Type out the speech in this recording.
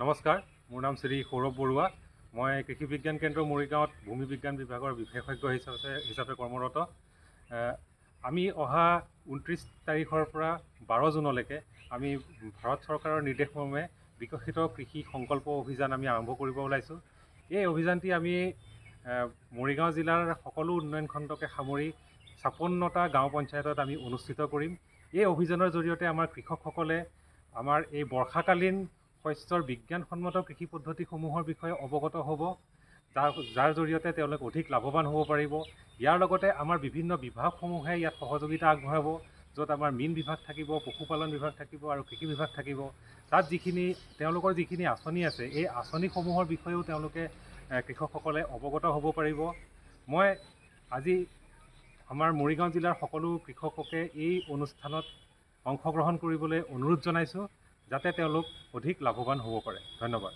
নমস্কাৰ, মোৰ নাম শ্ৰী সৌৰভ বৰুৱা। মই কৃষি বিজ্ঞান কেন্দ্ৰ মৰিগাঁৱত ভূমি বিজ্ঞান বিভাগৰ বিশেষজ্ঞ হিচাপে কৰ্মৰত। আমি অহা 29 তাৰিখৰ পৰা 12 জুনলৈকে আমি ভাৰত চৰকাৰৰ নিৰ্দেশমৰ্মে বিকশিত কৃষি সংকল্প অভিযান আমি আৰম্ভ কৰিব ওলাইছোঁ। এই অভিযানটি আমি মৰিগাঁও জিলাৰ সকলো উন্নয়ন খণ্ডকে সামৰি 56টা গাঁও পঞ্চায়তত আমি অনুষ্ঠিত কৰিম। এই অভিযানৰ জৰিয়তে আমাৰ কৃষকসকলে আমাৰ এই বৰ্ষাকালীন শস্যৰ বিজ্ঞানসন্মত কৃষি পদ্ধতিসমূহৰ বিষয়ে অৱগত হ'ব, যাৰ জৰিয়তে তেওঁলোক অধিক লাভৱান হ'ব পাৰিব। ইয়াৰ লগতে আমাৰ বিভিন্ন বিভাগসমূহে ইয়াত সহযোগিতা আগবঢ়াব, য'ত আমাৰ মীন বিভাগ থাকিব, পশুপালন বিভাগ থাকিব আৰু কৃষি বিভাগ থাকিব। তাত তেওঁলোকৰ যিখিনি আঁচনি আছে, এই আঁচনিসমূহৰ বিষয়েও তেওঁলোকে কৃষকসকলে অৱগত হ'ব পাৰিব। মই আজি আমাৰ মৰিগাঁও জিলাৰ সকলো কৃষককে এই অনুষ্ঠানত অংশগ্ৰহণ কৰিবলৈ অনুৰোধ জনাইছোঁ, যাতে তেওঁলোক অধিক লাভৱান হ'ব পাৰে। ধন্যবাদ।